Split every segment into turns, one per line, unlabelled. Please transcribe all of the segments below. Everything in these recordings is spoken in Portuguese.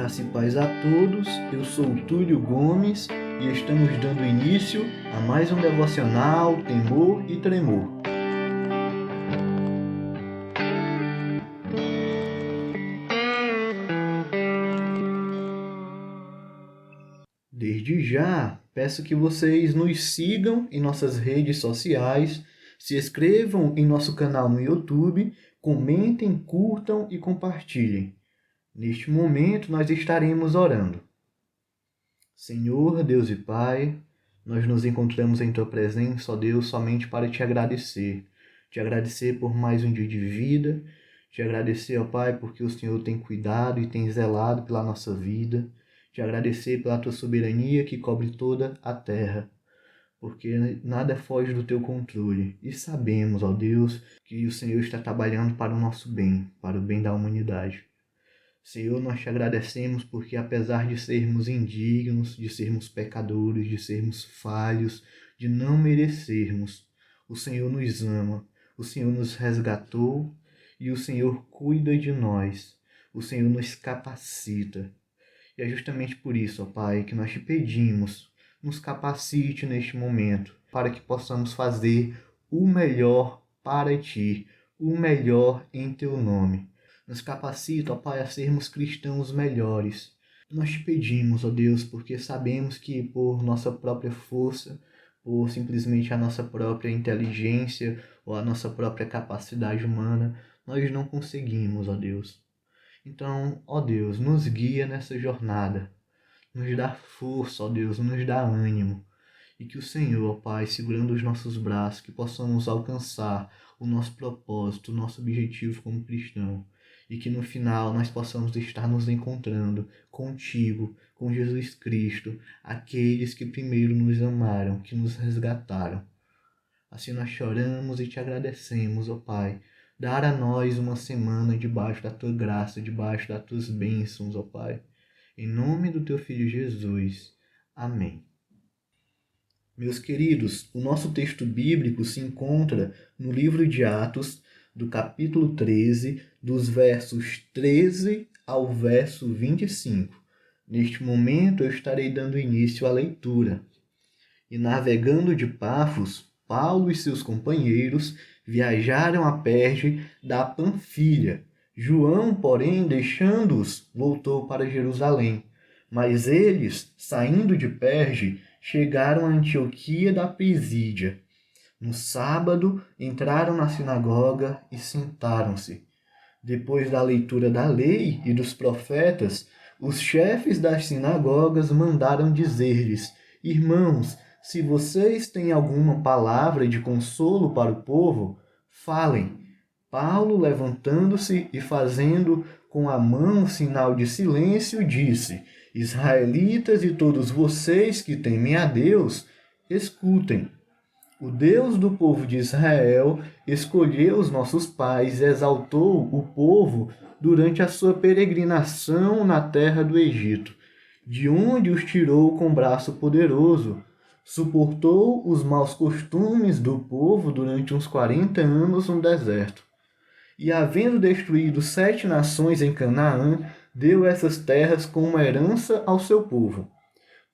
Graça e paz a todos, eu sou o Túlio Gomes e estamos dando início a mais um devocional Temor e Tremor. Desde já, peço que vocês nos sigam em nossas redes sociais, se inscrevam em nosso canal no YouTube, comentem, curtam e compartilhem. Neste momento, nós estaremos orando. Senhor, Deus e Pai, nós nos encontramos em Tua presença, ó Deus, somente para Te agradecer. Te agradecer por mais um dia de vida. Te agradecer, ó Pai, porque o Senhor tem cuidado e tem zelado pela nossa vida. Te agradecer pela Tua soberania que cobre toda a terra. Porque nada foge do Teu controle. E sabemos, ó Deus, que o Senhor está trabalhando para o nosso bem, para o bem da humanidade. Senhor, nós te agradecemos porque apesar de sermos indignos, de sermos pecadores, de sermos falhos, de não merecermos, o Senhor nos ama, o Senhor nos resgatou e o Senhor cuida de nós, o Senhor nos capacita. E é justamente por isso, ó Pai, que nós te pedimos, nos capacite neste momento, para que possamos fazer o melhor para Ti, o melhor em Teu nome. Nos capacita, ó Pai, a sermos cristãos melhores. Nós te pedimos, ó Deus, porque sabemos que por nossa própria força, por simplesmente a nossa própria inteligência ou a nossa própria capacidade humana, nós não conseguimos, ó Deus. Então, ó Deus, nos guia nessa jornada. Nos dá força, ó Deus, nos dá ânimo. E que o Senhor, ó Pai, segurando os nossos braços, que possamos alcançar o nosso propósito, o nosso objetivo como cristão. E que no final nós possamos estar nos encontrando contigo, com Jesus Cristo, aqueles que primeiro nos amaram, que nos resgataram. Assim nós choramos e te agradecemos, ó Pai. Dar a nós uma semana debaixo da tua graça, debaixo das tuas bênçãos, ó Pai. Em nome do teu Filho Jesus. Amém. Meus queridos, o nosso texto bíblico se encontra no livro de Atos, do capítulo 13, dos versos 13 ao verso 25. Neste momento eu estarei dando início à leitura. E navegando de Pafos, Paulo e seus companheiros viajaram a Perge da Panfilha. João, porém, deixando-os, voltou para Jerusalém. Mas eles, saindo de Perge, chegaram a Antioquia da Pisídia. No sábado, entraram na sinagoga e sentaram-se. Depois da leitura da lei e dos profetas, os chefes das sinagogas mandaram dizer-lhes: Irmãos, se vocês têm alguma palavra de consolo para o povo, falem. Paulo, levantando-se e fazendo com a mão sinal de silêncio, disse: Israelitas e todos vocês que temem a Deus, escutem. O Deus do povo de Israel escolheu os nossos pais e exaltou o povo durante a sua peregrinação na terra do Egito, de onde os tirou com braço poderoso. Suportou os maus costumes do povo durante uns 40 anos no deserto. E, havendo destruído 7 nações em Canaã, deu essas terras como herança ao seu povo.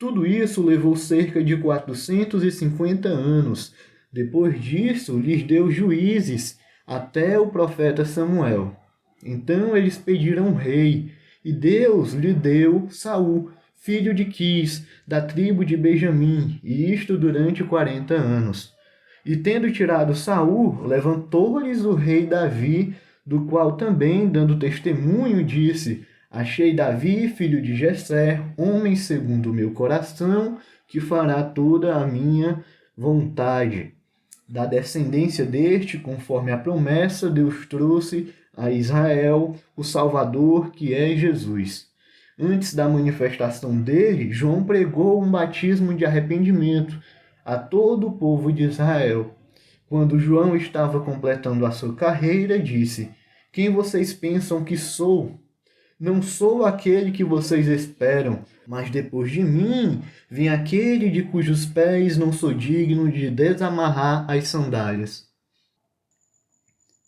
Tudo isso levou cerca de 450 anos. Depois disso, lhes deu juízes até o profeta Samuel. Então eles pediram um rei, e Deus lhe deu Saul, filho de Quis, da tribo de Benjamim, e isto durante 40 anos. E tendo tirado Saul, levantou-lhes o rei Davi, do qual também, dando testemunho, disse: Achei Davi, filho de Jessé, homem segundo o meu coração, que fará toda a minha vontade. Da descendência deste, conforme a promessa, Deus trouxe a Israel o Salvador, que é Jesus. Antes da manifestação dele, João pregou um batismo de arrependimento a todo o povo de Israel. Quando João estava completando a sua carreira, disse: Quem vocês pensam que sou? Não sou aquele que vocês esperam, mas depois de mim vem aquele de cujos pés não sou digno de desamarrar as sandálias.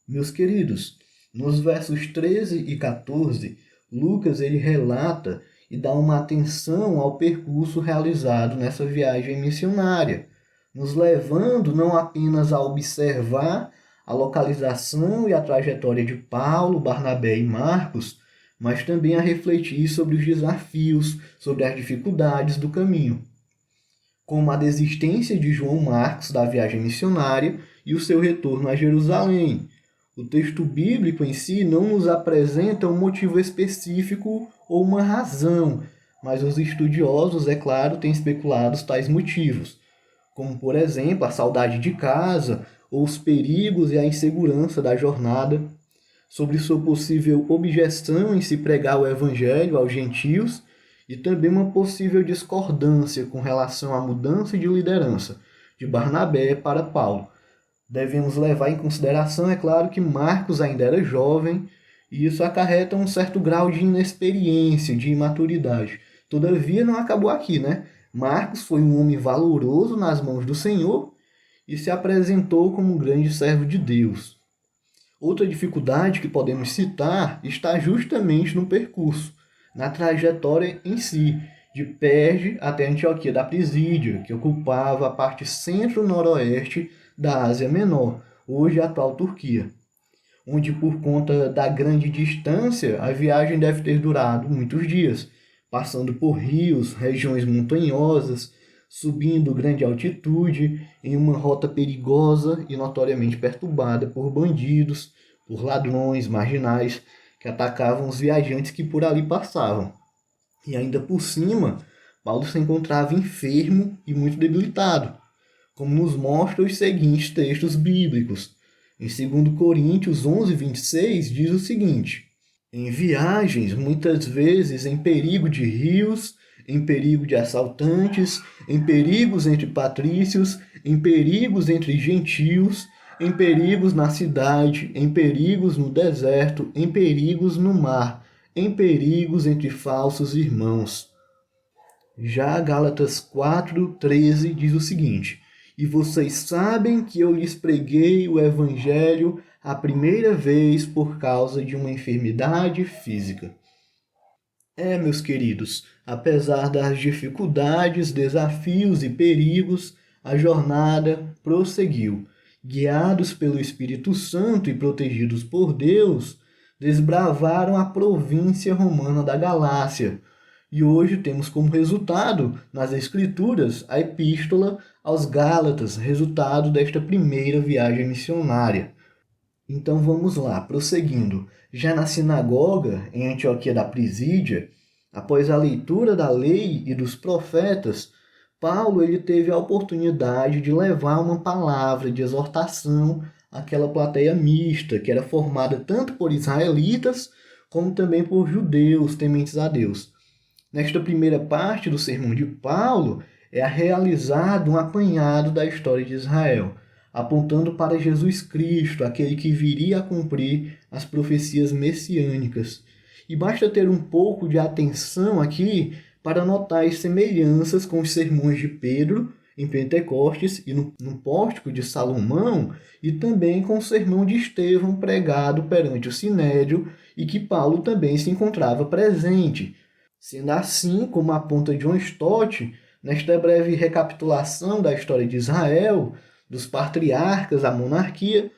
Meus queridos, nos versos 13 e 14, Lucas ele relata e dá uma atenção ao percurso realizado nessa viagem missionária, nos levando não apenas a observar a localização e a trajetória de Paulo, Barnabé e Marcos, mas também a refletir sobre os desafios, sobre as dificuldades do caminho, como a desistência de João Marcos da viagem missionária e o seu retorno a Jerusalém. O texto bíblico em si não nos apresenta um motivo específico ou uma razão, mas os estudiosos, é claro, têm especulado tais motivos, como, por exemplo, a saudade de casa, ou os perigos e a insegurança da jornada, sobre sua possível objeção em se pregar o evangelho aos gentios, e também uma possível discordância com relação à mudança de liderança de Barnabé para Paulo. Devemos levar em consideração, é claro, que Marcos ainda era jovem, e isso acarreta um certo grau de inexperiência, de imaturidade. Todavia, não acabou aqui, né? Marcos foi um homem valoroso nas mãos do Senhor e se apresentou como um grande servo de Deus. Outra dificuldade que podemos citar está justamente no percurso, na trajetória em si, de Perge até Antioquia da Pisídia, que ocupava a parte centro-noroeste da Ásia Menor, hoje a atual Turquia, onde por conta da grande distância a viagem deve ter durado muitos dias, passando por rios, regiões montanhosas, subindo grande altitude, em uma rota perigosa e notoriamente perturbada por bandidos, por ladrões, marginais, que atacavam os viajantes que por ali passavam. E ainda por cima, Paulo se encontrava enfermo e muito debilitado, como nos mostram os seguintes textos bíblicos. Em 2 Coríntios 11, 26, diz o seguinte: em viagens, muitas vezes em perigo de rios, em perigo de assaltantes, em perigos entre patrícios, em perigos entre gentios, em perigos na cidade, em perigos no deserto, em perigos no mar, em perigos entre falsos irmãos. Já Gálatas 4:13 diz o seguinte: e vocês sabem que eu lhes preguei o evangelho a primeira vez por causa de uma enfermidade física. Meus queridos, apesar das dificuldades, desafios e perigos, a jornada prosseguiu. Guiados pelo Espírito Santo e protegidos por Deus, desbravaram a província romana da Galácia. E hoje temos como resultado, nas Escrituras, a Epístola aos Gálatas, resultado desta primeira viagem missionária. Então vamos lá, prosseguindo. Já na sinagoga, em Antioquia da Pisídia, após a leitura da lei e dos profetas, Paulo teve a oportunidade de levar uma palavra de exortação àquela plateia mista, que era formada tanto por israelitas, como também por judeus tementes a Deus. Nesta primeira parte do sermão de Paulo, é realizado um apanhado da história de Israel, apontando para Jesus Cristo, aquele que viria a cumprir as profecias messiânicas. E basta ter um pouco de atenção aqui para notar as semelhanças com os sermões de Pedro em Pentecostes e no pórtico de Salomão, e também com o sermão de Estevão pregado perante o Sinédrio e que Paulo também se encontrava presente. Sendo assim, como aponta John Stott, nesta breve recapitulação da história de Israel, dos patriarcas à monarquia,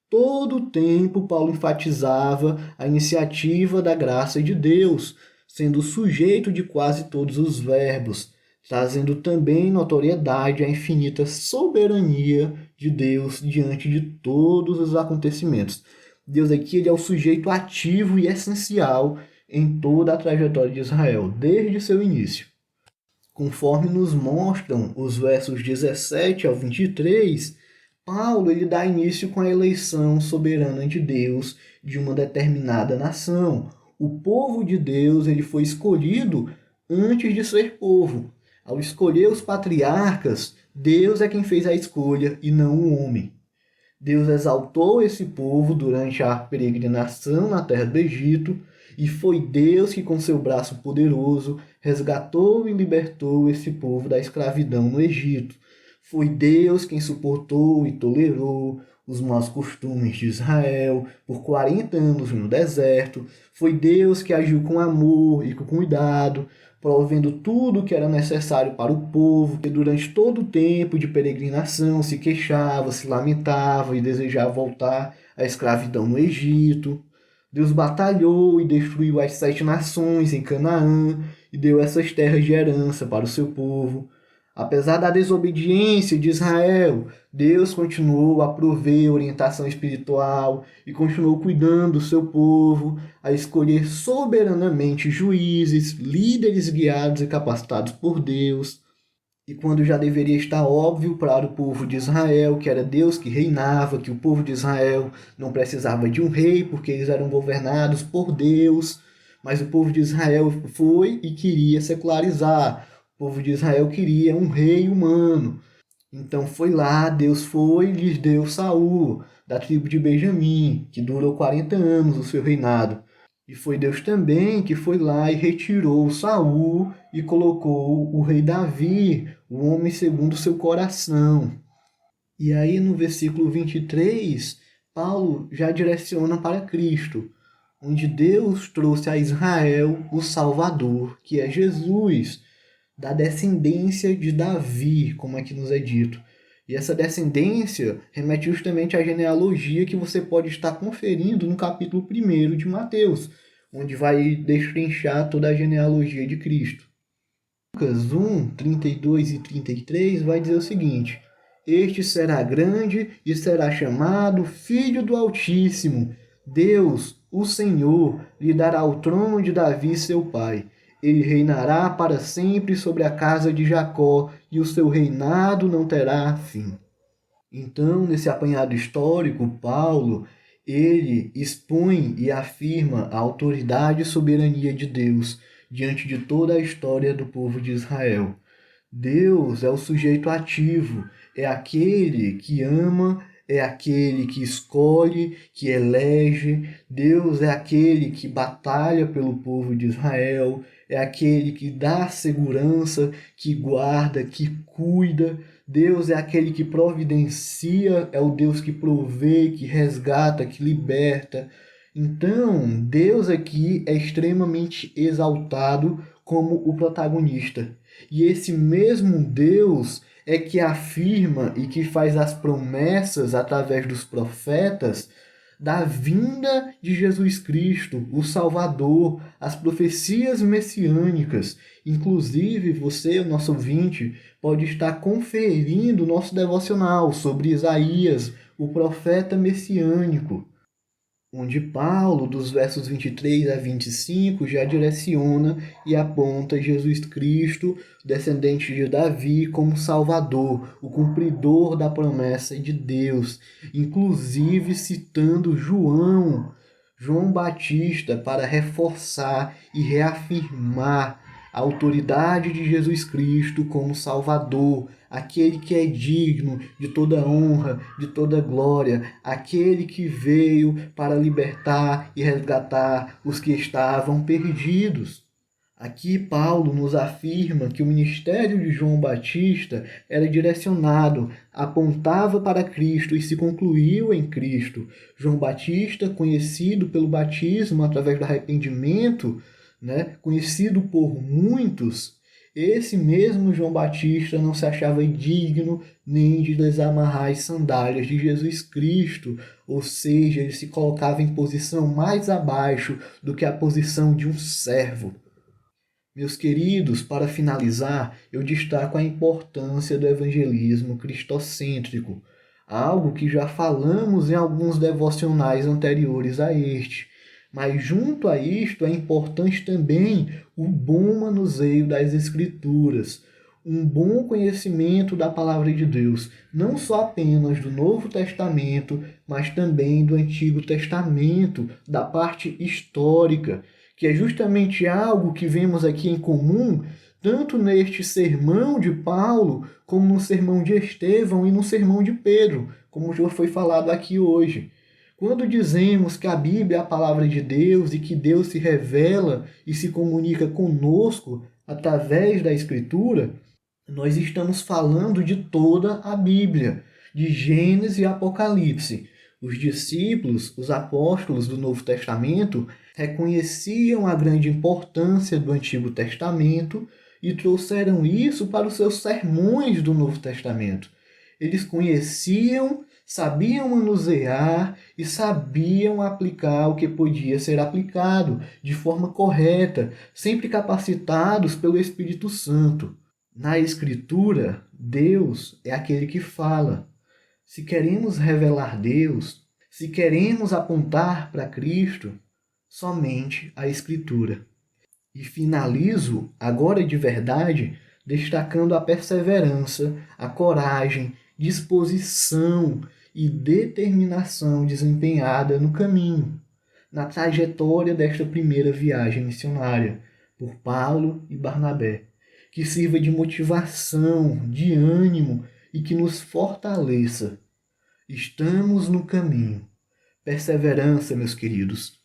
todo o tempo Paulo enfatizava a iniciativa da graça de Deus, sendo o sujeito de quase todos os verbos, trazendo também notoriedade à infinita soberania de Deus diante de todos os acontecimentos. Deus aqui é o sujeito ativo e essencial em toda a trajetória de Israel, desde seu início. Conforme nos mostram os versos 17 ao 23, Paulo dá início com a eleição soberana de Deus de uma determinada nação. O povo de Deus foi escolhido antes de ser povo. Ao escolher os patriarcas, Deus é quem fez a escolha e não o homem. Deus exaltou esse povo durante a peregrinação na terra do Egito, e foi Deus que, com seu braço poderoso, resgatou e libertou esse povo da escravidão no Egito. Foi Deus quem suportou e tolerou os maus costumes de Israel por 40 anos no deserto. Foi Deus que agiu com amor e com cuidado provendo tudo o que era necessário para o povo, que durante todo o tempo de peregrinação se queixava, se lamentava e desejava voltar à escravidão no Egito. Deus batalhou e destruiu as 7 nações em Canaã e deu essas terras de herança para o seu povo. Apesar da desobediência de Israel, Deus continuou a prover orientação espiritual e continuou cuidando do seu povo, a escolher soberanamente juízes, líderes guiados e capacitados por Deus. E quando já deveria estar óbvio para o povo de Israel que era Deus que reinava, que o povo de Israel não precisava de um rei, porque eles eram governados por Deus, mas o povo de Israel foi e queria secularizar. O povo de Israel queria um rei humano. Então foi lá, Deus foi e lhes deu Saul, da tribo de Benjamim, que durou 40 anos o seu reinado. E foi Deus também que foi lá e retirou Saul e colocou o rei Davi, o homem segundo o seu coração. E aí no versículo 23, Paulo já direciona para Cristo, onde Deus trouxe a Israel o Salvador, que é Jesus, da descendência de Davi, como aqui nos é dito. E essa descendência remete justamente à genealogia que você pode estar conferindo no capítulo 1 de Mateus, onde vai destrinchar toda a genealogia de Cristo. Lucas 1, 32 e 33 vai dizer o seguinte: Este será grande e será chamado Filho do Altíssimo. Deus, o Senhor, lhe dará o trono de Davi, seu pai. Ele reinará para sempre sobre a casa de Jacó, e o seu reinado não terá fim. Então, nesse apanhado histórico, Paulo, ele expõe e afirma a autoridade e soberania de Deus diante de toda a história do povo de Israel. Deus é o sujeito ativo, é aquele que ama, é aquele que escolhe, que elege. Deus é aquele que batalha pelo povo de Israel, é aquele que dá segurança, que guarda, que cuida. Deus é aquele que providencia, é o Deus que provê, que resgata, que liberta. Então, Deus aqui é extremamente exaltado como o protagonista. E esse mesmo Deus é que afirma e que faz as promessas através dos profetas da vinda de Jesus Cristo, o Salvador, as profecias messiânicas. Inclusive, você, o nosso ouvinte, pode estar conferindo o nosso devocional sobre Isaías, o profeta messiânico, onde Paulo, dos versos 23 a 25, já direciona e aponta Jesus Cristo, descendente de Davi, como Salvador, o cumpridor da promessa de Deus, inclusive citando João Batista, para reforçar e reafirmar a autoridade de Jesus Cristo como Salvador, aquele que é digno de toda honra, de toda glória, aquele que veio para libertar e resgatar os que estavam perdidos. Aqui Paulo nos afirma que o ministério de João Batista era direcionado, apontava para Cristo e se concluiu em Cristo. João Batista, conhecido pelo batismo através do arrependimento, conhecido por muitos, esse mesmo João Batista não se achava digno nem de desamarrar as sandálias de Jesus Cristo, ou seja, ele se colocava em posição mais abaixo do que a posição de um servo. Meus queridos, para finalizar, eu destaco a importância do evangelismo cristocêntrico, algo que já falamos em alguns devocionais anteriores a este. Mas junto a isto é importante também o bom manuseio das Escrituras, um bom conhecimento da Palavra de Deus, não só apenas do Novo Testamento, mas também do Antigo Testamento, da parte histórica, que é justamente algo que vemos aqui em comum, tanto neste sermão de Paulo, como no sermão de Estevão e no sermão de Pedro, como já foi falado aqui hoje. Quando dizemos que a Bíblia é a palavra de Deus e que Deus se revela e se comunica conosco através da Escritura, nós estamos falando de toda a Bíblia, de Gênesis e Apocalipse. Os discípulos, os apóstolos do Novo Testamento, reconheciam a grande importância do Antigo Testamento e trouxeram isso para os seus sermões do Novo Testamento. Eles conheciam, sabiam manusear e sabiam aplicar o que podia ser aplicado de forma correta, sempre capacitados pelo Espírito Santo. Na Escritura, Deus é aquele que fala. Se queremos revelar Deus, se queremos apontar para Cristo, somente a Escritura. E finalizo, agora de verdade, destacando a perseverança, a coragem, disposição e determinação desempenhada no caminho, na trajetória desta primeira viagem missionária, por Paulo e Barnabé, que sirva de motivação, de ânimo e que nos fortaleça. Estamos no caminho. Perseverança, meus queridos.